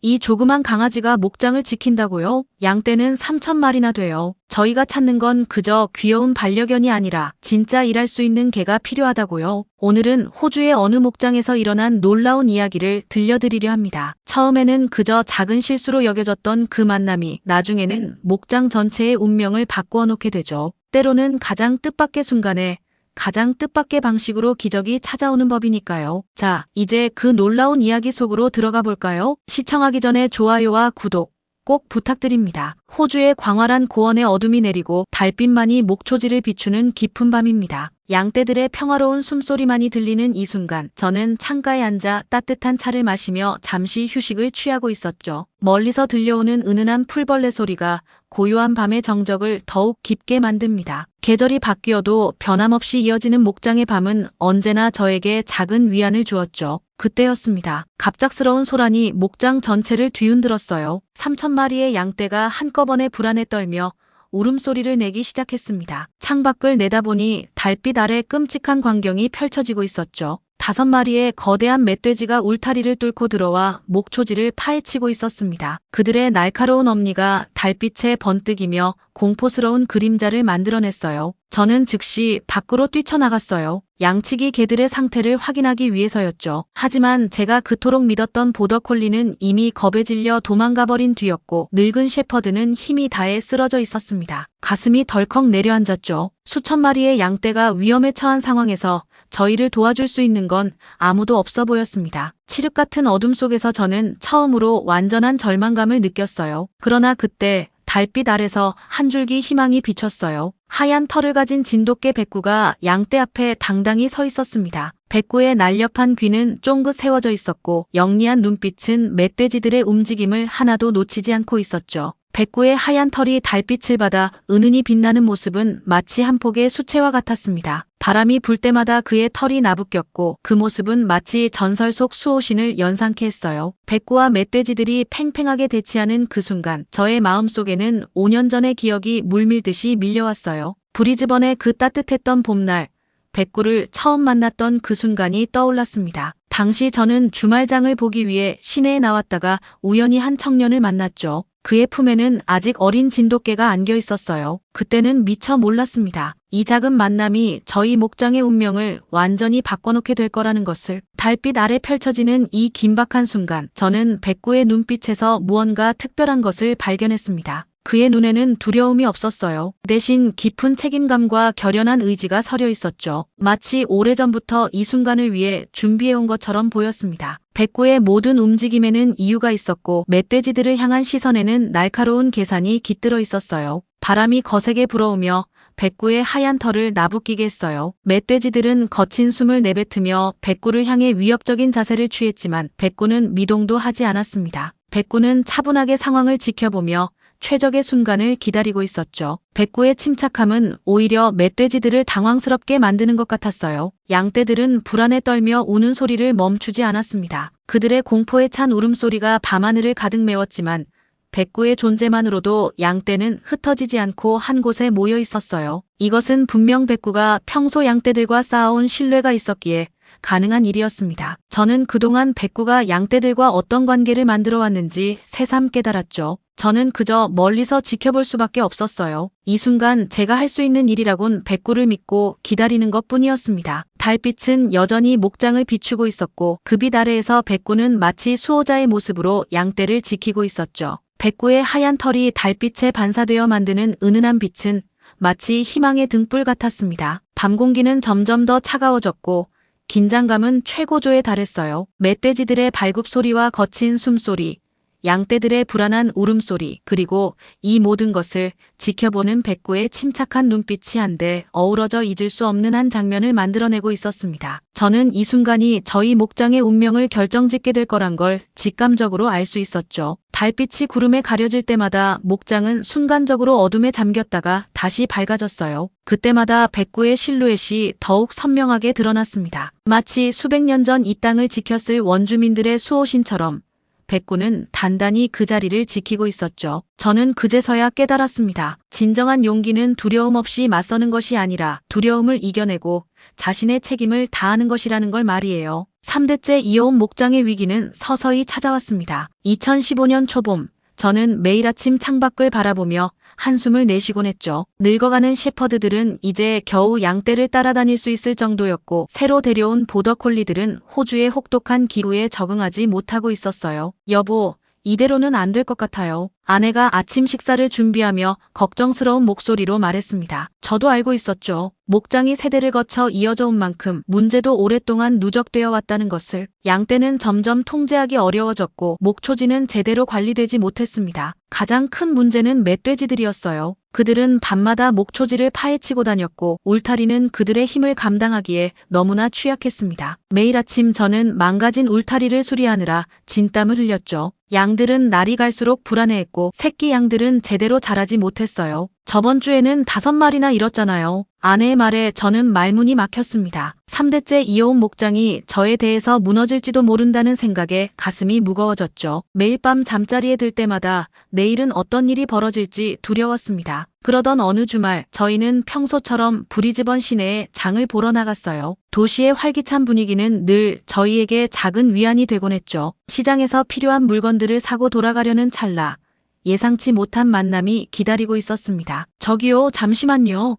이 조그만 강아지가 목장을 지킨다고요? 양떼는 3,000마리나 돼요. 저희가 찾는 건 그저 귀여운 반려견이 아니라 진짜 일할 수 있는 개가 필요하다고요. 오늘은 호주의 어느 목장에서 일어난 놀라운 이야기를 들려드리려 합니다. 처음에는 그저 작은 실수로 여겨졌던 그 만남이 나중에는 목장 전체의 운명을 바꾸어 놓게 되죠. 때로는 가장 뜻밖의 순간에 가장 뜻밖의 방식으로 기적이 찾아오는 법이니까요. 자, 이제 그 놀라운 이야기 속으로 들어가 볼까요? 시청하기 전에 좋아요와 구독 꼭 부탁드립니다. 호주의 광활한 고원에 어둠이 내리고 달빛만이 목초지를 비추는 깊은 밤입니다. 양떼들의 평화로운 숨소리만이 들리는 이 순간, 저는 창가에 앉아 따뜻한 차를 마시며 잠시 휴식을 취하고 있었죠. 멀리서 들려오는 은은한 풀벌레 소리가 고요한 밤의 정적을 더욱 깊게 만듭니다. 계절이 바뀌어도 변함없이 이어지는 목장의 밤은 언제나 저에게 작은 위안을 주었죠. 그때였습니다. 갑작스러운 소란이 목장 전체를 뒤흔들었어요. 3,000마리의 양떼가 한꺼번에 불안에 떨며 울음소리를 내기 시작했습니다. 창밖을 내다보니 달빛 아래 끔찍한 광경이 펼쳐지고 있었죠. 5마리의 거대한 멧돼지가 울타리를 뚫고 들어와 목초지를 파헤치고 있었습니다. 그들의 날카로운 엄니가 달빛에 번뜩이며 공포스러운 그림자를 만들어냈어요. 저는 즉시 밖으로 뛰쳐나갔어요. 양치기 개들의 상태를 확인하기 위해서였죠. 하지만 제가 그토록 믿었던 보더콜리는 이미 겁에 질려 도망가버린 뒤였고, 늙은 셰퍼드는 힘이 다해 쓰러져 있었습니다. 가슴이 덜컥 내려앉았죠. 수천 마리의 양떼가 위험에 처한 상황에서 저희를 도와줄 수 있는 건 아무도 없어 보였습니다. 칠흑 같은 어둠 속에서 저는 처음으로 완전한 절망감을 느꼈어요. 그러나 그때 달빛 아래서 한 줄기 희망이 비쳤어요. 하얀 털을 가진 진돗개 백구가 양떼 앞에 당당히 서 있었습니다. 백구의 날렵한 귀는 쫑긋 세워져 있었고, 영리한 눈빛은 멧돼지들의 움직임을 하나도 놓치지 않고 있었죠. 백구의 하얀 털이 달빛을 받아 은은히 빛나는 모습은 마치 한 폭의 수채화 같았습니다. 바람이 불 때마다 그의 털이 나부꼈고, 그 모습은 마치 전설 속 수호신을 연상케 했어요. 백구와 멧돼지들이 팽팽하게 대치하는 그 순간, 저의 마음속에는 5년 전의 기억이 물밀듯이 밀려왔어요. 브리즈번의 그 따뜻했던 봄날, 백구를 처음 만났던 그 순간이 떠올랐습니다. 당시 저는 주말장을 보기 위해 시내에 나왔다가 우연히 한 청년을 만났죠. 그의 품에는 아직 어린 진돗개가 안겨 있었어요. 그때는 미처 몰랐습니다. 이 작은 만남이 저희 목장의 운명을 완전히 바꿔놓게 될 거라는 것을. 달빛 아래 펼쳐지는 이 긴박한 순간, 저는 백구의 눈빛에서 무언가 특별한 것을 발견했습니다. 그의 눈에는 두려움이 없었어요. 대신 깊은 책임감과 결연한 의지가 서려 있었죠. 마치 오래전부터 이 순간을 위해 준비해온 것처럼 보였습니다. 백구의 모든 움직임에는 이유가 있었고, 멧돼지들을 향한 시선에는 날카로운 계산이 깃들어 있었어요. 바람이 거세게 불어오며 백구의 하얀 털을 나부끼게 했어요. 멧돼지들은 거친 숨을 내뱉으며 백구를 향해 위협적인 자세를 취했지만 백구는 미동도 하지 않았습니다. 백구는 차분하게 상황을 지켜보며 최적의 순간을 기다리고 있었죠. 백구의 침착함은 오히려 멧돼지들을 당황스럽게 만드는 것 같았어요. 양떼들은 불안에 떨며 우는 소리를 멈추지 않았습니다. 그들의 공포에 찬 울음소리가 밤하늘을 가득 메웠지만 백구의 존재만으로도 양떼는 흩어지지 않고 한 곳에 모여 있었어요. 이것은 분명 백구가 평소 양떼들과 쌓아온 신뢰가 있었기에 가능한 일이었습니다. 저는 그동안 백구가 양떼들과 어떤 관계를 만들어 왔는지 새삼 깨달았죠. 저는 그저 멀리서 지켜볼 수밖에 없었어요. 이 순간 제가 할 수 있는 일이라곤 백구를 믿고 기다리는 것뿐이었습니다. 달빛은 여전히 목장을 비추고 있었고, 그 빛 아래에서 백구는 마치 수호자의 모습으로 양떼를 지키고 있었죠. 백구의 하얀 털이 달빛에 반사되어 만드는 은은한 빛은 마치 희망의 등불 같았습니다. 밤 공기는 점점 더 차가워졌고, 긴장감은 최고조에 달했어요. 멧돼지들의 발굽소리와 거친 숨소리, 양떼들의 불안한 울음소리, 그리고 이 모든 것을 지켜보는 백구의 침착한 눈빛이 한데 어우러져 잊을 수 없는 한 장면을 만들어내고 있었습니다. 저는 이 순간이 저희 목장의 운명을 결정짓게 될 거란 걸 직감적으로 알 수 있었죠. 달빛이 구름에 가려질 때마다 목장은 순간적으로 어둠에 잠겼다가 다시 밝아졌어요. 그때마다 백구의 실루엣이 더욱 선명하게 드러났습니다. 마치 수백 년 전 이 땅을 지켰을 원주민들의 수호신처럼 백구는 단단히 그 자리를 지키고 있었죠. 저는 그제서야 깨달았습니다. 진정한 용기는 두려움 없이 맞서는 것이 아니라 두려움을 이겨내고 자신의 책임을 다하는 것이라는 걸 말이에요. 3대째 이어온 목장의 위기는 서서히 찾아왔습니다. 2015년 초봄, 저는 매일 아침 창밖을 바라보며 한숨을 내쉬곤 했죠. 늙어가는 shepherd들은 이제 겨우 양떼를 따라다닐 수 있을 정도였고, 새로 데려온 보더콜리들은 호주의 혹독한 기후에 적응하지 못하고 있었어요. 여보, 이대로는 안 될 것 같아요. 아내가 아침 식사를 준비하며 걱정스러운 목소리로 말했습니다. 저도 알고 있었죠. 목장이 세대를 거쳐 이어져 온 만큼 문제도 오랫동안 누적되어 왔다는 것을. 양떼는 점점 통제하기 어려워졌고 목초지는 제대로 관리되지 못했습니다. 가장 큰 문제는 멧돼지들이었어요. 그들은 밤마다 목초지를 파헤치고 다녔고 울타리는 그들의 힘을 감당하기에 너무나 취약했습니다. 매일 아침 저는 망가진 울타리를 수리하느라 진땀을 흘렸죠. 양들은 날이 갈수록 불안해했고 새끼 양들은 제대로 자라지 못했어요. 저번 주에는 5마리나 잃었잖아요. 아내의 말에 저는 말문이 막혔습니다. 3대째 이어온 목장이 저에 대해서 무너질지도 모른다는 생각에 가슴이 무거워졌죠. 매일 밤 잠자리에 들 때마다 내일은 어떤 일이 벌어질지 두려웠습니다. 그러던 어느 주말 저희는 평소처럼 브리즈번 시내에 장을 보러 나갔어요. 도시의 활기찬 분위기는 늘 저희에게 작은 위안이 되곤 했죠. 시장에서 필요한 물건들을 사고 돌아가려는 찰나 예상치 못한 만남이 기다리고 있었습니다. 저기요, 잠시만요.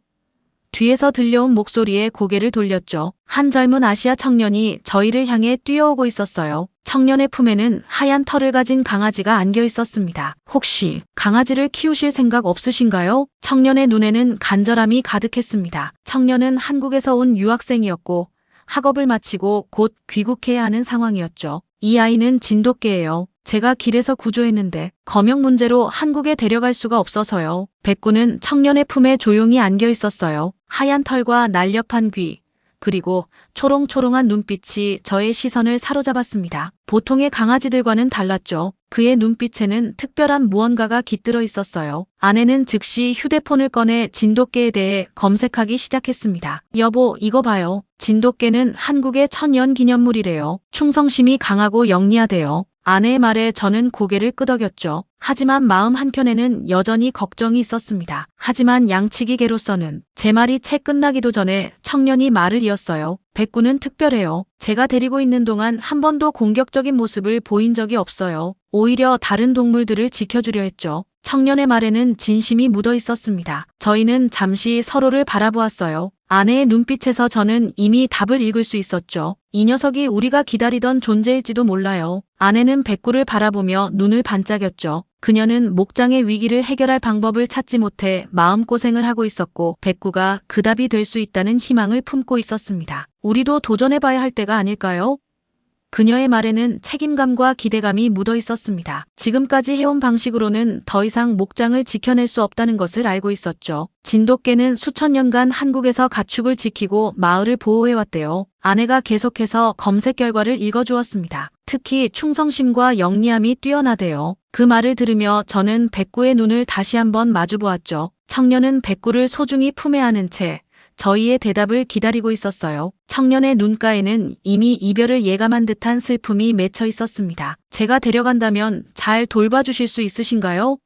뒤에서 들려온 목소리에 고개를 돌렸죠. 한 젊은 아시아 청년이 저희를 향해 뛰어오고 있었어요. 청년의 품에는 하얀 털을 가진 강아지가 안겨 있었습니다. 혹시 강아지를 키우실 생각 없으신가요? 청년의 눈에는 간절함이 가득했습니다. 청년은 한국에서 온 유학생이었고 학업을 마치고 곧 귀국해야 하는 상황이었죠. 이 아이는 진돗개예요. 제가 길에서 구조했는데 검역 문제로 한국에 데려갈 수가 없어서요. 백구는 청년의 품에 조용히 안겨 있었어요. 하얀 털과 날렵한 귀, 그리고 초롱초롱한 눈빛이 저의 시선을 사로잡았습니다. 보통의 강아지들과는 달랐죠. 그의 눈빛에는 특별한 무언가가 깃들어 있었어요. 아내는 즉시 휴대폰을 꺼내 진돗개에 대해 검색하기 시작했습니다. 여보, 이거 봐요. 진돗개는 한국의 천연 기념물이래요. 충성심이 강하고 영리하대요. 아내의 말에 저는 고개를 끄덕였죠. 하지만 마음 한켠에는 여전히 걱정이 있었습니다. 하지만 양치기 개로서는 제 말이 채 끝나기도 전에 청년이 말을 이었어요. 백구는 특별해요. 제가 데리고 있는 동안 한 번도 공격적인 모습을 보인 적이 없어요. 오히려 다른 동물들을 지켜주려 했죠. 청년의 말에는 진심이 묻어 있었습니다. 저희는 잠시 서로를 바라보았어요. 아내의 눈빛에서 저는 이미 답을 읽을 수 있었죠. 이 녀석이 우리가 기다리던 존재일지도 몰라요. 아내는 백구를 바라보며 눈을 반짝였죠. 그녀는 목장의 위기를 해결할 방법을 찾지 못해 마음고생을 하고 있었고 백구가 그 답이 될 수 있다는 희망을 품고 있었습니다. 우리도 도전해봐야 할 때가 아닐까요? 그녀의 말에는 책임감과 기대감이 묻어 있었습니다. 지금까지 해온 방식으로는 더 이상 목장을 지켜낼 수 없다는 것을 알고 있었죠. 진돗개는 수천 년간 한국에서 가축을 지키고 마을을 보호해왔대요. 아내가 계속해서 검색 결과를 읽어주었습니다. 특히 충성심과 영리함이 뛰어나대요. 그 말을 들으며 저는 백구의 눈을 다시 한번 마주보았죠. 청년은 백구를 소중히 품에 안은 채 저희의 대답을 기다리고 있었어요. 청년의 눈가에는 이미 이별을 예감한 듯한 슬픔이 맺혀 있었습니다. 제가 데려간다면 잘 돌봐주실 수 있으신가요?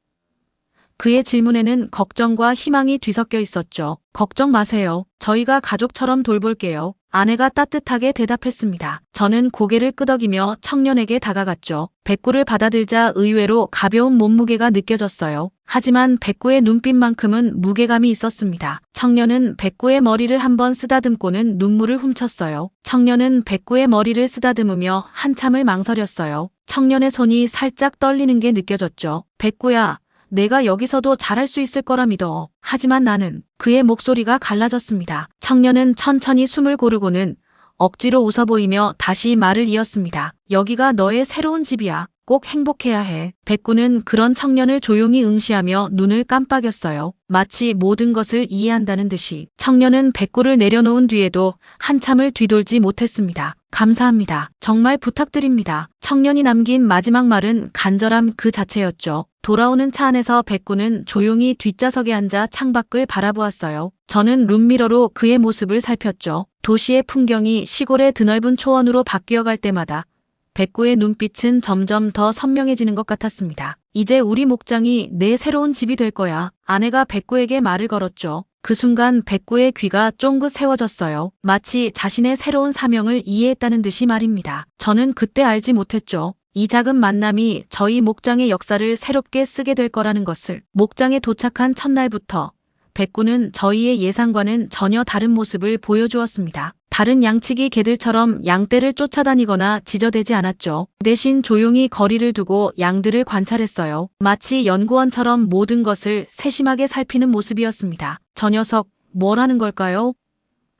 그의 질문에는 걱정과 희망이 뒤섞여 있었죠. 걱정 마세요. 저희가 가족처럼 돌볼게요. 아내가 따뜻하게 대답했습니다. 저는 고개를 끄덕이며 청년에게 다가갔죠. 백구를 받아들자 의외로 가벼운 몸무게가 느껴졌어요. 하지만 백구의 눈빛만큼은 무게감이 있었습니다. 청년은 백구의 머리를 한번 쓰다듬고는 눈물을 훔쳤어요. 청년은 백구의 머리를 쓰다듬으며 한참을 망설였어요. 청년의 손이 살짝 떨리는 게 느껴졌죠. 백구야, 내가 여기서도 잘할 수 있을 거라 믿어. 하지만 나는. 그의 목소리가 갈라졌습니다. 청년은 천천히 숨을 고르고는 억지로 웃어 보이며 다시 말을 이었습니다. 여기가 너의 새로운 집이야. 꼭 행복해야 해. 백구는 그런 청년을 조용히 응시하며 눈을 깜빡였어요. 마치 모든 것을 이해한다는 듯이. 청년은 백구를 내려놓은 뒤에도 한참을 뒤돌지 못했습니다. 감사합니다. 정말 부탁드립니다. 청년이 남긴 마지막 말은 간절함 그 자체였죠. 돌아오는 차 안에서 백구는 조용히 뒷좌석에 앉아 창밖을 바라보았어요. 저는 룸미러로 그의 모습을 살폈죠. 도시의 풍경이 시골의 드넓은 초원으로 바뀌어갈 때마다 백구의 눈빛은 점점 더 선명해지는 것 같았습니다. 이제 우리 목장이 내 새로운 집이 될 거야. 아내가 백구에게 말을 걸었죠. 그 순간 백구의 귀가 쫑긋 세워졌어요. 마치 자신의 새로운 사명을 이해했다는 듯이 말입니다. 저는 그때 알지 못했죠. 이 작은 만남이 저희 목장의 역사를 새롭게 쓰게 될 거라는 것을. 목장에 도착한 첫날부터 백구는 저희의 예상과는 전혀 다른 모습을 보여주었습니다. 다른 양치기 개들처럼 양떼를 쫓아다니거나 지저대지 않았죠. 대신 조용히 거리를 두고 양들을 관찰했어요. 마치 연구원처럼 모든 것을 세심하게 살피는 모습이었습니다. 저 녀석 뭘 하는 걸까요?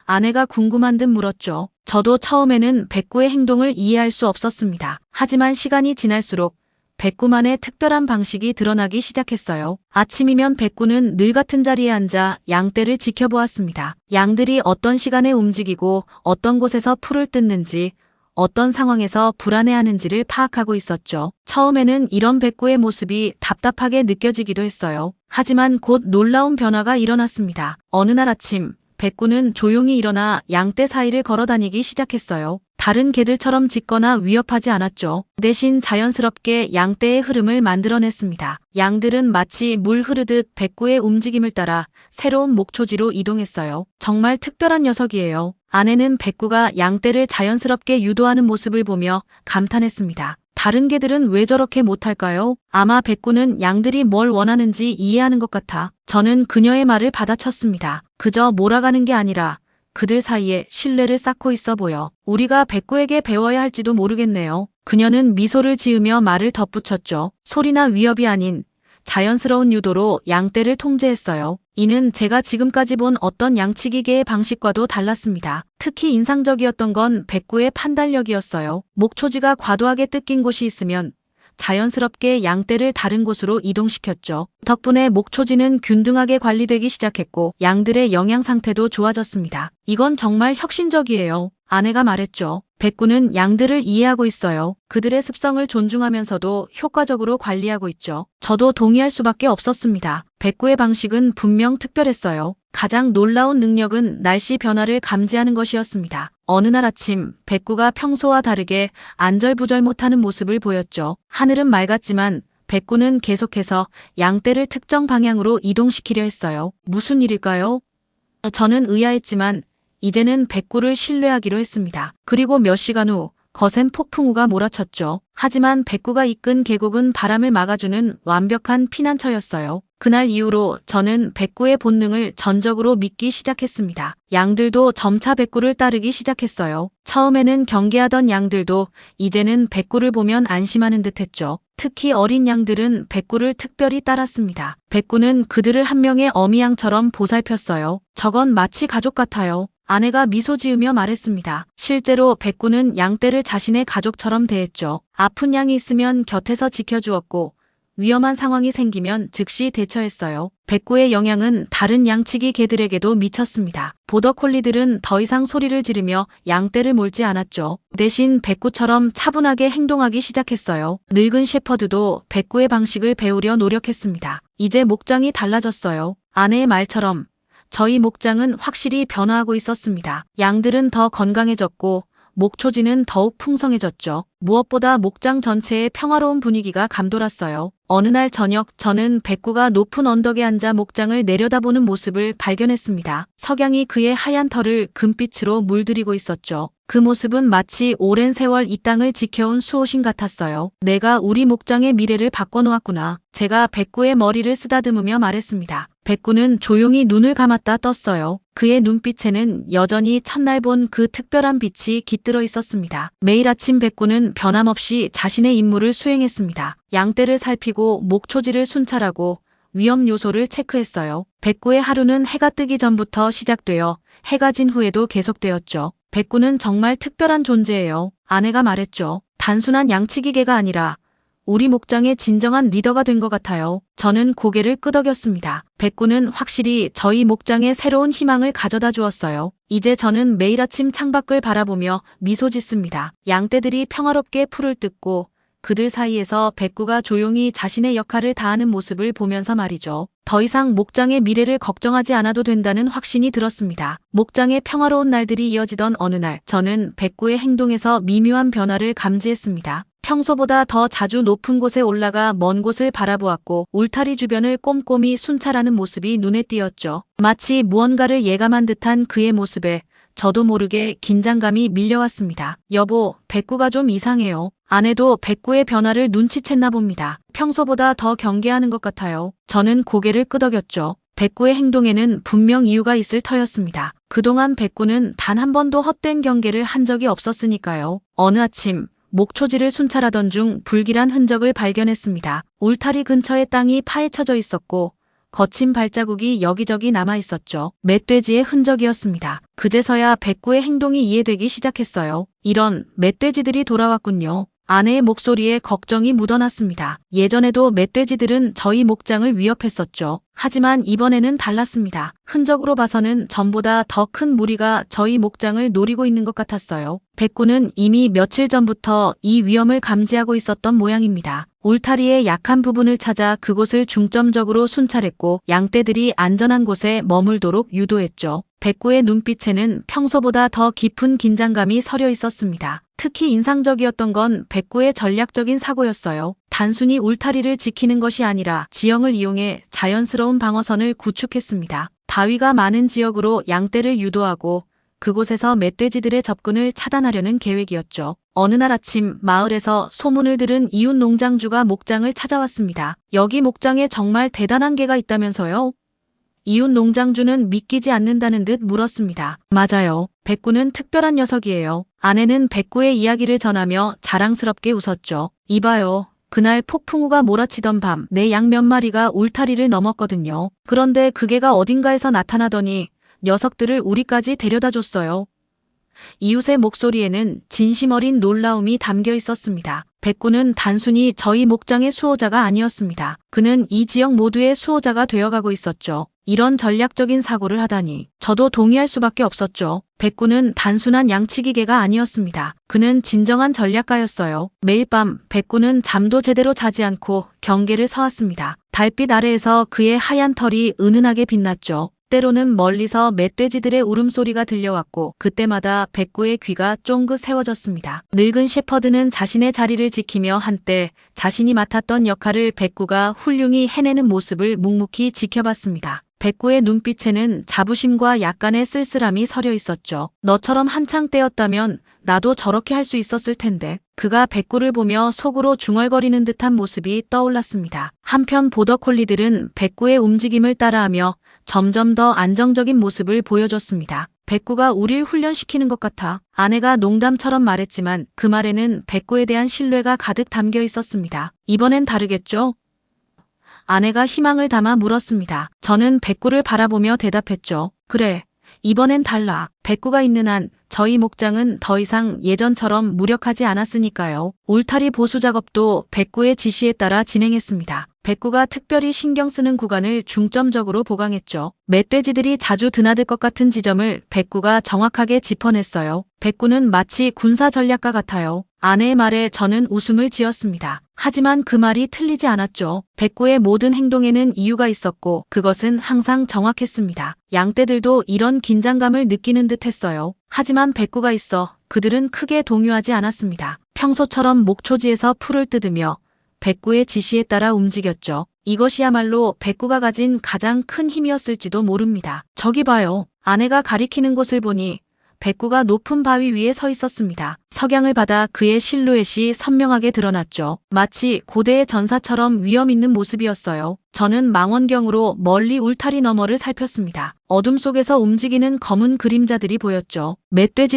아내가 궁금한 듯 물었죠. 저도 처음에는 백구의 행동을 이해할 수 없었습니다. 하지만 시간이 지날수록 백구만의 특별한 방식이 드러나기 시작했어요. 아침이면 백구는 늘 같은 자리에 앉아 양떼를 지켜보았습니다. 양들이 어떤 시간에 움직이고 어떤 곳에서 풀을 뜯는지, 어떤 상황에서 불안해하는지를 파악하고 있었죠. 처음에는 이런 백구의 모습이 답답하게 느껴지기도 했어요. 하지만 곧 놀라운 변화가 일어났습니다. 어느 날 아침, 백구는 조용히 일어나 양떼 사이를 걸어다니기 시작했어요. 다른 개들처럼 짖거나 위협하지 않았죠. 대신 자연스럽게 양떼의 흐름을 만들어냈습니다. 양들은 마치 물 흐르듯 백구의 움직임을 따라 새로운 목초지로 이동했어요. 정말 특별한 녀석이에요. 아내는 백구가 양떼를 자연스럽게 유도하는 모습을 보며 감탄했습니다. 다른 개들은 왜 저렇게 못할까요? 아마 백구는 양들이 뭘 원하는지 이해하는 것 같아. 저는 그녀의 말을 받아쳤습니다. 그저 몰아가는 게 아니라 그들 사이에 신뢰를 쌓고 있어 보여. 우리가 백구에게 배워야 할지도 모르겠네요. 그녀는 미소를 지으며 말을 덧붙였죠. 소리나 위협이 아닌 자연스러운 유도로 양떼를 통제했어요. 이는 제가 지금까지 본 어떤 양치기계의 방식과도 달랐습니다. 특히 인상적이었던 건 백구의 판단력이었어요. 목초지가 과도하게 뜯긴 곳이 있으면 자연스럽게 양떼를 다른 곳으로 이동시켰죠. 덕분에 목초지는 균등하게 관리되기 시작했고 양들의 영양 상태도 좋아졌습니다. 이건 정말 혁신적이에요. 아내가 말했죠. 백구는 양들을 이해하고 있어요. 그들의 습성을 존중하면서도 효과적으로 관리하고 있죠. 저도 동의할 수밖에 없었습니다. 백구의 방식은 분명 특별했어요. 가장 놀라운 능력은 날씨 변화를 감지하는 것이었습니다. 어느 날 아침, 백구가 평소와 다르게 안절부절 못하는 모습을 보였죠. 하늘은 맑았지만 백구는 계속해서 양떼를 특정 방향으로 이동시키려 했어요. 무슨 일일까요? 저는 의아했지만 이제는 백구를 신뢰하기로 했습니다. 그리고 몇 시간 후 거센 폭풍우가 몰아쳤죠. 하지만 백구가 이끈 계곡은 바람을 막아주는 완벽한 피난처였어요. 그날 이후로 저는 백구의 본능을 전적으로 믿기 시작했습니다. 양들도 점차 백구를 따르기 시작했어요. 처음에는 경계하던 양들도 이제는 백구를 보면 안심하는 듯했죠. 특히 어린 양들은 백구를 특별히 따랐습니다. 백구는 그들을 한 명의 어미양처럼 보살폈어요. 저건 마치 가족 같아요. 아내가 미소 지으며 말했습니다. 실제로 백구는 양떼를 자신의 가족처럼 대했죠. 아픈 양이 있으면 곁에서 지켜주었고 위험한 상황이 생기면 즉시 대처했어요. 백구의 영향은 다른 양치기 개들에게도 미쳤습니다. 보더콜리들은 더 이상 소리를 지르며 양떼를 몰지 않았죠. 대신 백구처럼 차분하게 행동하기 시작했어요. 늙은 셰퍼드도 백구의 방식을 배우려 노력했습니다. 이제 목장이 달라졌어요. 아내의 말처럼 저희 목장은 확실히 변화하고 있었습니다. 양들은 더 건강해졌고 목초지는 더욱 풍성해졌죠. 무엇보다 목장 전체의 평화로운 분위기가 감돌았어요. 어느 날 저녁 저는 백구가 높은 언덕에 앉아 목장을 내려다보는 모습을 발견했습니다. 석양이 그의 하얀 털을 금빛으로 물들이고 있었죠. 그 모습은 마치 오랜 세월 이 땅을 지켜온 수호신 같았어요. 내가 우리 목장의 미래를 바꿔놓았구나. 제가 백구의 머리를 쓰다듬으며 말했습니다. 백구는 조용히 눈을 감았다 떴어요. 그의 눈빛에는 여전히 첫날 본 그 특별한 빛이 깃들어 있었습니다. 매일 아침 백구는 변함없이 자신의 임무를 수행했습니다. 양떼를 살피고 목초지를 순찰하고 위험 요소를 체크했어요. 백구의 하루는 해가 뜨기 전부터 시작되어 해가 진 후에도 계속되었죠. 백구는 정말 특별한 존재예요. 아내가 말했죠. 단순한 양치기개가 아니라 우리 목장의 진정한 리더가 된 것 같아요. 저는 고개를 끄덕였습니다. 백구는 확실히 저희 목장에 새로운 희망을 가져다 주었어요. 이제 저는 매일 아침 창밖을 바라보며 미소 짓습니다. 양떼들이 평화롭게 풀을 뜯고 그들 사이에서 백구가 조용히 자신의 역할을 다하는 모습을 보면서 말이죠. 더 이상 목장의 미래를 걱정하지 않아도 된다는 확신이 들었습니다. 목장의 평화로운 날들이 이어지던 어느 날, 저는 백구의 행동에서 미묘한 변화를 감지했습니다. 평소보다 더 자주 높은 곳에 올라가 먼 곳을 바라보았고 울타리 주변을 꼼꼼히 순찰하는 모습이 눈에 띄었죠. 마치 무언가를 예감한 듯한 그의 모습에 저도 모르게 긴장감이 밀려왔습니다. 여보, 백구가 좀 이상해요. 아내도 백구의 변화를 눈치챘나 봅니다. 평소보다 더 경계하는 것 같아요. 저는 고개를 끄덕였죠. 백구의 행동에는 분명 이유가 있을 터였습니다. 그동안 백구는 단 한 번도 헛된 경계를 한 적이 없었으니까요. 어느 아침 목초지를 순찰하던 중 불길한 흔적을 발견했습니다. 울타리 근처의 땅이 파헤쳐져 있었고 거친 발자국이 여기저기 남아 있었죠. 멧돼지의 흔적이었습니다. 그제서야 백구의 행동이 이해되기 시작했어요. 이런 멧돼지들이 돌아왔군요. 아내의 목소리에 걱정이 묻어났습니다. 예전에도 멧돼지들은 저희 목장을 위협했었죠. 하지만 이번에는 달랐습니다. 흔적으로 봐서는 전보다 더 큰 무리가 저희 목장을 노리고 있는 것 같았어요. 백구는 이미 며칠 전부터 이 위험을 감지하고 있었던 모양입니다. 울타리의 약한 부분을 찾아 그곳을 중점적으로 순찰했고 양떼들이 안전한 곳에 머물도록 유도했죠. 백구의 눈빛에는 평소보다 더 깊은 긴장감이 서려 있었습니다. 특히 인상적이었던 건 백구의 전략적인 사고였어요. 단순히 울타리를 지키는 것이 아니라 지형을 이용해 자연스러운 방어선을 구축했습니다. 바위가 많은 지역으로 양떼를 유도하고 그곳에서 멧돼지들의 접근을 차단하려는 계획이었죠. 어느 날 아침 마을에서 소문을 들은 이웃 농장주가 목장을 찾아왔습니다. 여기 목장에 정말 대단한 개가 있다면서요? 이웃 농장주는 믿기지 않는다는 듯 물었습니다. 맞아요. 백구는 특별한 녀석이에요. 아내는 백구의 이야기를 전하며 자랑스럽게 웃었죠. 이봐요. 그날 폭풍우가 몰아치던 밤 내 양 몇 마리가 울타리를 넘었거든요. 그런데 그 개가 어딘가에서 나타나더니 녀석들을 우리까지 데려다 줬어요. 이웃의 목소리에는 진심 어린 놀라움이 담겨 있었습니다. 백구는 단순히 저희 목장의 수호자가 아니었습니다. 그는 이 지역 모두의 수호자가 되어가고 있었죠. 이런 전략적인 사고를 하다니 저도 동의할 수밖에 없었죠. 백구는 단순한 양치기개가 아니었습니다. 그는 진정한 전략가였어요. 매일 밤 백구는 잠도 제대로 자지 않고 경계를 서왔습니다. 달빛 아래에서 그의 하얀 털이 은은하게 빛났죠. 때로는 멀리서 멧돼지들의 울음소리가 들려왔고 그때마다 백구의 귀가 쫑긋 세워졌습니다. 늙은 셰퍼드는 자신의 자리를 지키며 한때 자신이 맡았던 역할을 백구가 훌륭히 해내는 모습을 묵묵히 지켜봤습니다. 백구의 눈빛에는 자부심과 약간의 쓸쓸함이 서려 있었죠. 너처럼 한창 때였다면 나도 저렇게 할 수 있었을 텐데. 그가 백구를 보며 속으로 중얼거리는 듯한 모습이 떠올랐습니다. 한편 보더콜리들은 백구의 움직임을 따라하며 점점 더 안정적인 모습을 보여줬습니다. 백구가 우릴 훈련시키는 것 같아. 아내가 농담처럼 말했지만 그 말에는 백구에 대한 신뢰가 가득 담겨 있었습니다. 이번엔 다르겠죠? 아내가 희망을 담아 물었습니다. 저는 백구를 바라보며 대답했죠. 그래, 이번엔 달라. 백구가 있는 한 저희 목장은 더 이상 예전처럼 무력하지 않았으니까요. 울타리 보수 작업도 백구의 지시에 따라 진행했습니다. 백구가 특별히 신경 쓰는 구간을 중점적으로 보강했죠. 멧돼지들이 자주 드나들 것 같은 지점을 백구가 정확하게 짚어냈어요. 백구는 마치 군사 전략가 같아요. 아내의 말에 저는 웃음을 지었습니다. 하지만 그 말이 틀리지 않았죠. 백구의 모든 행동에는 이유가 있었고 그것은 항상 정확했습니다. 양떼들도 이런 긴장감을 느끼는 듯 했어요. 하지만 백구가 있어 그들은 크게 동요하지 않았습니다. 평소처럼 목초지에서 풀을 뜯으며 백구의 지시에 따라 움직였죠. 이것이야말로 백구가 가진 가장 큰 힘이었을지도 모릅니다. 저기 봐요. 아내가 가리키는 곳을 보니 백구가 높은 바위 위에 서 있었습니다. 석양을 받아 그의 실루엣이 선명하게 드러났죠. 마치 고대의 전사처럼 위험 있는 모습이었어요. 저는 망원경으로 멀리 울타리 너머를 살폈습니다. 어둠 속에서 움직이는 검은 그림자들이 보였죠.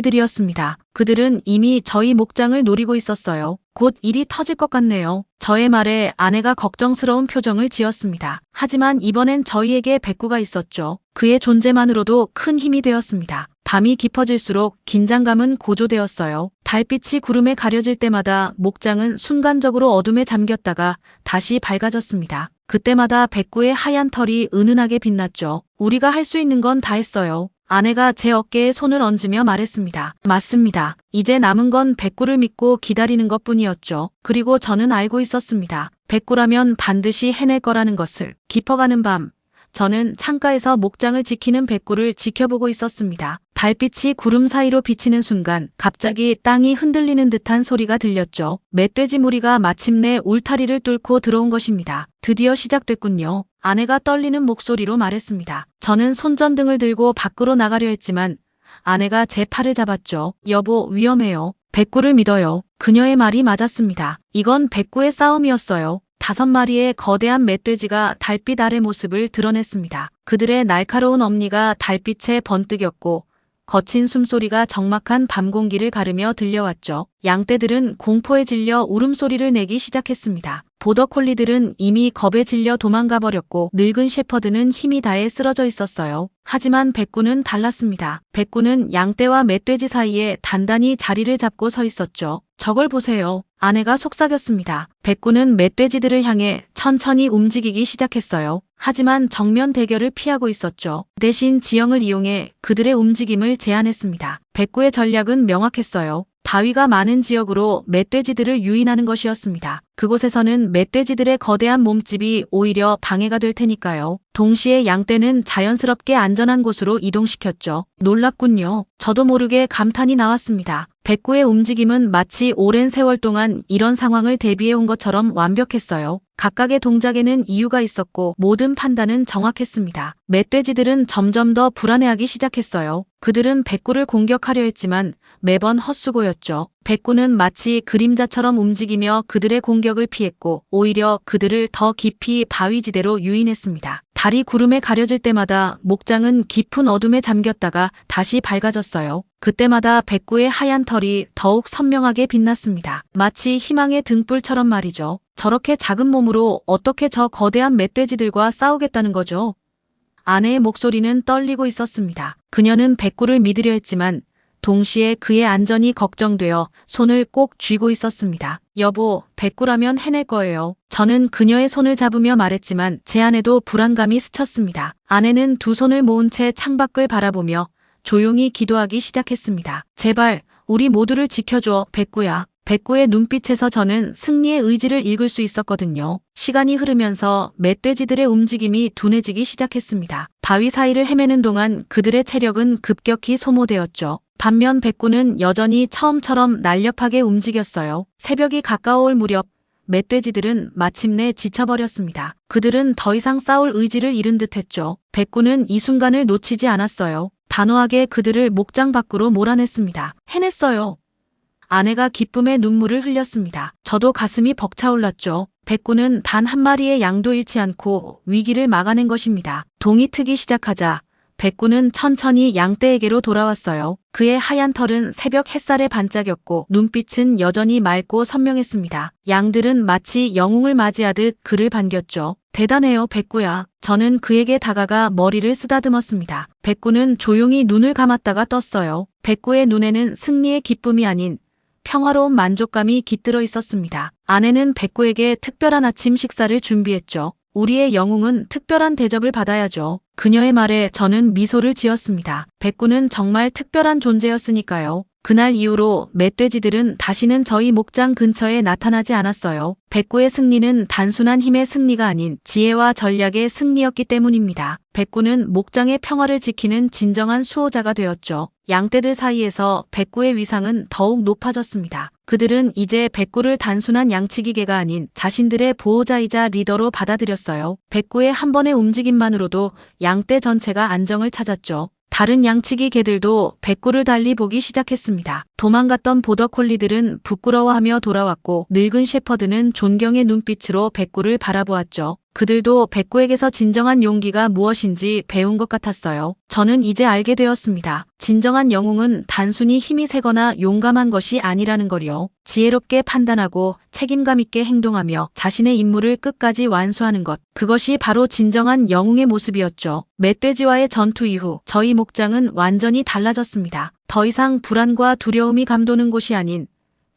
멧돼지들이었습니다. 그들은 이미 저희 목장을 노리고 있었어요. 곧 일이 터질 것 같네요. 저의 말에 아내가 걱정스러운 표정을 지었습니다. 하지만 이번엔 저희에게 백구가 있었죠. 그의 존재만으로도 큰 힘이 되었습니다. 밤이 깊어질수록 긴장감은 고조되었어요. 달빛이 구름에 가려질 때마다 목장은 순간적으로 어둠에 잠겼다가 다시 밝아졌습니다. 그때마다 백구의 하얀 털이 은은하게 빛났죠. 우리가 할 수 있는 건 다 했어요. 아내가 제 어깨에 손을 얹으며 말했습니다. 맞습니다. 이제 남은 건 백구를 믿고 기다리는 것뿐이었죠. 그리고 저는 알고 있었습니다. 백구라면 반드시 해낼 거라는 것을. 깊어가는 밤, 저는 창가에서 목장을 지키는 백구를 지켜보고 있었습니다. 달빛이 구름 사이로 비치는 순간 갑자기 땅이 흔들리는 듯한 소리가 들렸죠. 멧돼지 무리가 마침내 울타리를 뚫고 들어온 것입니다. 드디어 시작됐군요. 아내가 떨리는 목소리로 말했습니다. 저는 손전등을 들고 밖으로 나가려 했지만 아내가 제 팔을 잡았죠. 여보, 위험해요. 백구를 믿어요. 그녀의 말이 맞았습니다. 이건 백구의 싸움이었어요. 5마리의 거대한 멧돼지가 달빛 아래 모습을 드러냈습니다. 그들의 날카로운 엄니가 달빛에 번뜩였고 거친 숨소리가 적막한 밤 공기를 가르며 들려왔죠. 양떼들은 공포에 질려 울음소리를 내기 시작했습니다. 보더콜리들은 이미 겁에 질려 도망가 버렸고 늙은 셰퍼드는 힘이 다해 쓰러져 있었어요. 하지만 백구는 달랐습니다. 백구는 양떼와 멧돼지 사이에 단단히 자리를 잡고 서 있었죠. 저걸 보세요. 아내가 속삭였습니다. 백구는 멧돼지들을 향해 천천히 움직이기 시작했어요. 하지만 정면 대결을 피하고 있었죠. 대신 지형을 이용해 그들의 움직임을 제한했습니다. 백구의 전략은 명확했어요. 바위가 많은 지역으로 멧돼지들을 유인하는 것이었습니다. 그곳에서는 멧돼지들의 거대한 몸집이 오히려 방해가 될 테니까요. 동시에 양떼는 자연스럽게 안전한 곳으로 이동시켰죠. 놀랍군요. 저도 모르게 감탄이 나왔습니다. 백구의 움직임은 마치 오랜 세월 동안 이런 상황을 대비해온 것처럼 완벽했어요. 각각의 동작에는 이유가 있었고 모든 판단은 정확했습니다. 멧돼지들은 점점 더 불안해하기 시작했어요. 그들은 백구를 공격하려 했지만 매번 헛수고였죠. 백구는 마치 그림자처럼 움직이며 그들의 공격을 피했고 오히려 그들을 더 깊이 바위지대로 유인했습니다. 달이 구름에 가려질 때마다 목장은 깊은 어둠에 잠겼다가 다시 밝아졌어요. 그때마다 백구의 하얀 털이 더욱 선명하게 빛났습니다. 마치 희망의 등불처럼 말이죠. 저렇게 작은 몸으로 어떻게 저 거대한 멧돼지들과 싸우겠다는 거죠? 아내의 목소리는 떨리고 있었습니다. 그녀는 백구를 믿으려 했지만 동시에 그의 안전이 걱정되어 손을 꼭 쥐고 있었습니다. 여보, 백구라면 해낼 거예요. 저는 그녀의 손을 잡으며 말했지만 제 안에도 불안감이 스쳤습니다. 아내는 두 손을 모은 채 창밖을 바라보며 조용히 기도하기 시작했습니다. 제발 우리 모두를 지켜줘, 백구야. 백구의 눈빛에서 저는 승리의 의지를 읽을 수 있었거든요. 시간이 흐르면서 멧돼지들의 움직임이 둔해지기 시작했습니다. 바위 사이를 헤매는 동안 그들의 체력은 급격히 소모되었죠. 반면 백구는 여전히 처음처럼 날렵하게 움직였어요. 새벽이 가까워올 무렵 멧돼지들은 마침내 지쳐버렸습니다. 그들은 더 이상 싸울 의지를 잃은 듯했죠. 백구는 이 순간을 놓치지 않았어요. 단호하게 그들을 목장 밖으로 몰아냈습니다. 해냈어요. 아내가 기쁨의 눈물을 흘렸습니다. 저도 가슴이 벅차올랐죠. 백구는 단 한 마리의 양도 잃지 않고 위기를 막아낸 것입니다. 동이 트기 시작하자 백구는 천천히 양떼에게로 돌아왔어요. 그의 하얀 털은 새벽 햇살에 반짝였고 눈빛은 여전히 맑고 선명했습니다. 양들은 마치 영웅을 맞이하듯 그를 반겼죠. 대단해요, 백구야. 저는 그에게 다가가 머리를 쓰다듬었습니다. 백구는 조용히 눈을 감았다가 떴어요. 백구의 눈에는 승리의 기쁨이 아닌 평화로운 만족감이 깃들어 있었습니다. 아내는 백구에게 특별한 아침 식사를 준비했죠. 우리의 영웅은 특별한 대접을 받아야죠. 그녀의 말에 저는 미소를 지었습니다. 백구는 정말 특별한 존재였으니까요. 그날 이후로 멧돼지들은 다시는 저희 목장 근처에 나타나지 않았어요. 백구의 승리는 단순한 힘의 승리가 아닌 지혜와 전략의 승리였기 때문입니다. 백구는 목장의 평화를 지키는 진정한 수호자가 되었죠. 양떼들 사이에서 백구의 위상은 더욱 높아졌습니다. 그들은 이제 백구를 단순한 양치기개가 아닌 자신들의 보호자이자 리더로 받아들였어요. 백구의 한 번의 움직임만으로도 양떼 전체가 안정을 찾았죠. 다른 양치기 개들도 백구를 달리 보기 시작했습니다. 도망갔던 보더콜리들은 부끄러워하며 돌아왔고 늙은 셰퍼드는 존경의 눈빛으로 백구를 바라보았죠. 그들도 백구에게서 진정한 용기가 무엇인지 배운 것 같았어요. 저는 이제 알게 되었습니다. 진정한 영웅은 단순히 힘이 세거나 용감한 것이 아니라는 걸요. 지혜롭게 판단하고 책임감 있게 행동하며 자신의 임무를 끝까지 완수하는 것. 그것이 바로 진정한 영웅의 모습이었죠. 멧돼지와의 전투 이후 저희 목장은 완전히 달라졌습니다. 더 이상 불안과 두려움이 감도는 곳이 아닌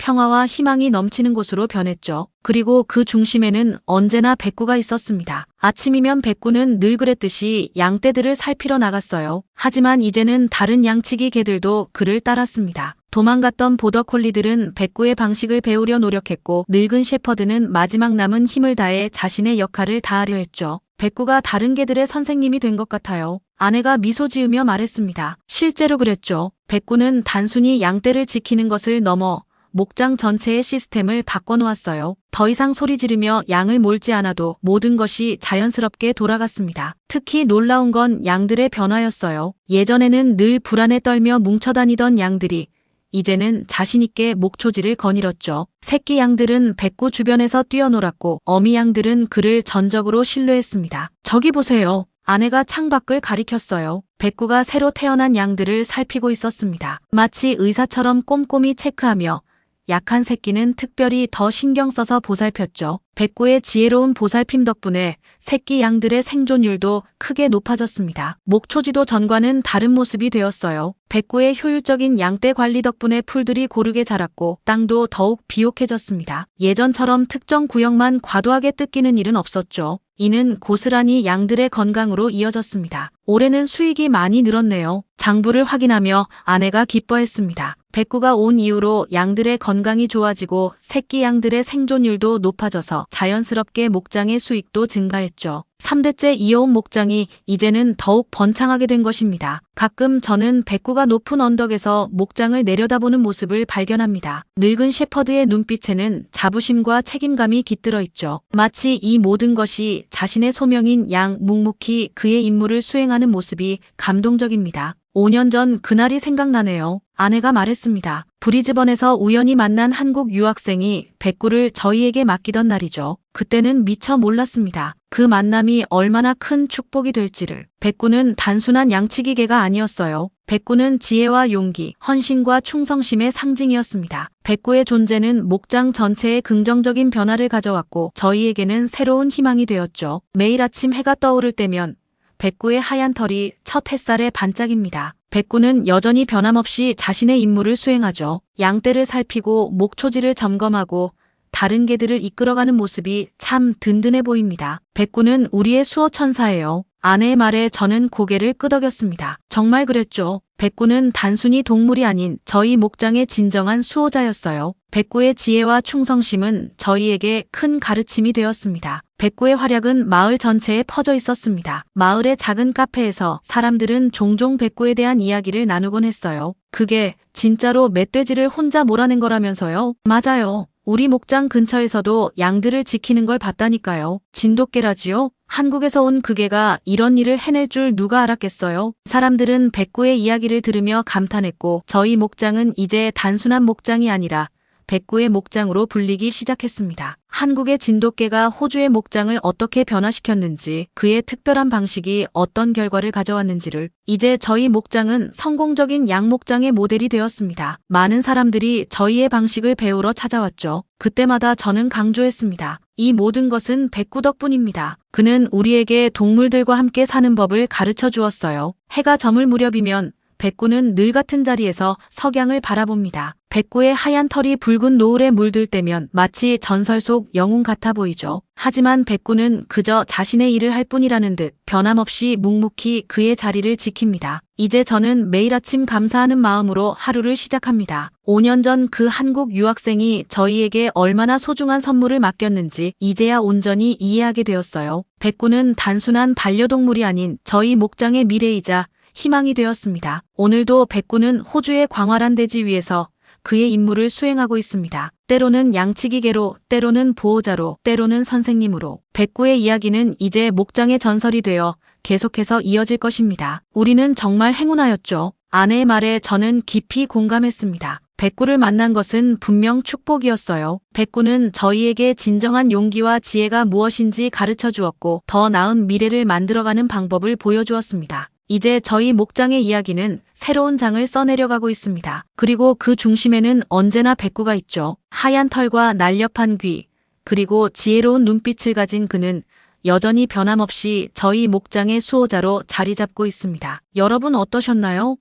평화와 희망이 넘치는 곳으로 변했죠. 그리고 그 중심에는 언제나 백구가 있었습니다. 아침이면 백구는 늘 그랬듯이 양떼들을 살피러 나갔어요. 하지만 이제는 다른 양치기 개들도 그를 따랐습니다. 도망갔던 보더콜리들은 백구의 방식을 배우려 노력했고 늙은 셰퍼드는 마지막 남은 힘을 다해 자신의 역할을 다하려 했죠. 백구가 다른 개들의 선생님이 된 것 같아요. 아내가 미소 지으며 말했습니다. 실제로 그랬죠. 백구는 단순히 양떼를 지키는 것을 넘어 목장 전체의 시스템을 바꿔놓았어요. 더 이상 소리 지르며 양을 몰지 않아도 모든 것이 자연스럽게 돌아갔습니다. 특히 놀라운 건 양들의 변화였어요. 예전에는 늘 불안에 떨며 뭉쳐다니던 양들이 이제는 자신있게 목초지를 거닐었죠. 새끼 양들은 백구 주변에서 뛰어놀았고 어미 양들은 그를 전적으로 신뢰했습니다. 저기 보세요. 아내가 창밖을 가리켰어요. 백구가 새로 태어난 양들을 살피고 있었습니다. 마치 의사처럼 꼼꼼히 체크하며 약한 새끼는 특별히 더 신경 써서 보살폈죠. 백구의 지혜로운 보살핌 덕분에 새끼 양들의 생존율도 크게 높아졌습니다. 목초지도 전과는 다른 모습이 되었어요. 백구의 효율적인 양떼 관리 덕분에 풀들이 고르게 자랐고 땅도 더욱 비옥해졌습니다. 예전처럼 특정 구역만 과도하게 뜯기는 일은 없었죠. 이는 고스란히 양들의 건강으로 이어졌습니다. 올해는 수익이 많이 늘었네요. 장부를 확인하며 아내가 기뻐했습니다. 백구가 온 이후로 양들의 건강이 좋아지고 새끼 양들의 생존율도 높아져서 자연스럽게 목장의 수익도 증가했죠. 3대째 이어온 목장이 이제는 더욱 번창하게 된 것입니다. 가끔 저는 백구가 높은 언덕에서 목장을 내려다보는 모습을 발견합니다. 늙은 셰퍼드의 눈빛에는 자부심과 책임감이 깃들어 있죠. 마치 이 모든 것이 자신의 소명인 양 묵묵히 그의 임무를 수행하는 모습이 감동적입니다. 5년 전 그날이 생각나네요. 아내가 말했습니다. 브리즈번에서 우연히 만난 한국 유학생이 백구를 저희에게 맡기던 날이죠. 그때는 미처 몰랐습니다. 그 만남이 얼마나 큰 축복이 될지를. 백구는 단순한 양치기 개가 아니었어요. 백구는 지혜와 용기, 헌신과 충성심의 상징이었습니다. 백구의 존재는 목장 전체에 긍정적인 변화를 가져왔고 저희에게는 새로운 희망이 되었죠. 매일 아침 해가 떠오를 때면 백구의 하얀 털이 첫 햇살에 반짝입니다. 백구는 여전히 변함없이 자신의 임무를 수행하죠. 양떼를 살피고 목초지를 점검하고 다른 개들을 이끌어가는 모습이 참 든든해 보입니다. 백구는 우리의 수호천사예요. 아내의 말에 저는 고개를 끄덕였습니다. 정말 그랬죠. 백구는 단순히 동물이 아닌 저희 목장의 진정한 수호자였어요. 백구의 지혜와 충성심은 저희에게 큰 가르침이 되었습니다. 백구의 활약은 마을 전체에 퍼져 있었습니다. 마을의 작은 카페에서 사람들은 종종 백구에 대한 이야기를 나누곤 했어요. 그게 진짜로 멧돼지를 혼자 몰아낸 거라면서요? 맞아요. 우리 목장 근처에서도 양들을 지키는 걸 봤다니까요. 진돗개라지요? 한국에서 온 그 개가 이런 일을 해낼 줄 누가 알았겠어요? 사람들은 백구의 이야기를 들으며 감탄했고 저희 목장은 이제 단순한 목장이 아니라 백구의 목장으로 불리기 시작했습니다. 한국의 진돗개가 호주의 목장을 어떻게 변화시켰는지, 그의 특별한 방식이 어떤 결과를 가져왔는지를 이제 저희 목장은 성공적인 양 목장의 모델이 되었습니다. 많은 사람들이 저희의 방식을 배우러 찾아왔죠. 그때마다 저는 강조했습니다. 이 모든 것은 백구 덕분입니다. 그는 우리에게 동물들과 함께 사는 법을 가르쳐 주었어요. 해가 저물 무렵이면 백구는 늘 같은 자리에서 석양을 바라봅니다. 백구의 하얀 털이 붉은 노을에 물들 때면 마치 전설 속 영웅 같아 보이죠. 하지만 백구는 그저 자신의 일을 할 뿐이라는 듯 변함없이 묵묵히 그의 자리를 지킵니다. 이제 저는 매일 아침 감사하는 마음으로 하루를 시작합니다. 5년 전 그 한국 유학생이 저희에게 얼마나 소중한 선물을 맡겼는지 이제야 온전히 이해하게 되었어요. 백구는 단순한 반려동물이 아닌 저희 목장의 미래이자 희망이 되었습니다. 오늘도 백구는 호주의 광활한 대지 위에서 그의 임무를 수행하고 있습니다. 때로는 양치기개로, 때로는 보호자로, 때로는 선생님으로. 백구의 이야기는 이제 목장의 전설이 되어 계속해서 이어질 것입니다. 우리는 정말 행운하였죠. 아내의 말에 저는 깊이 공감했습니다. 백구를 만난 것은 분명 축복이었어요. 백구는 저희에게 진정한 용기와 지혜가 무엇인지 가르쳐 주었고 더 나은 미래를 만들어가는 방법을 보여주었습니다. 이제 저희 목장의 이야기는 새로운 장을 써내려가고 있습니다. 그리고 그 중심에는 언제나 백구가 있죠. 하얀 털과 날렵한 귀, 그리고 지혜로운 눈빛을 가진 그는 여전히 변함없이 저희 목장의 수호자로 자리 잡고 있습니다. 여러분 어떠셨나요?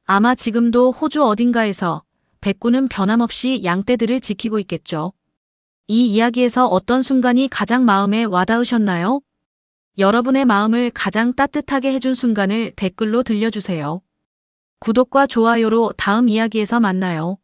아마 지금도 호주 어딘가에서 백구는 변함없이 양떼들을 지키고 있겠죠. 이 이야기에서 어떤 순간이 가장 마음에 와닿으셨나요? 여러분의 마음을 가장 따뜻하게 해준 순간을 댓글로 들려주세요. 구독과 좋아요로 다음 이야기에서 만나요.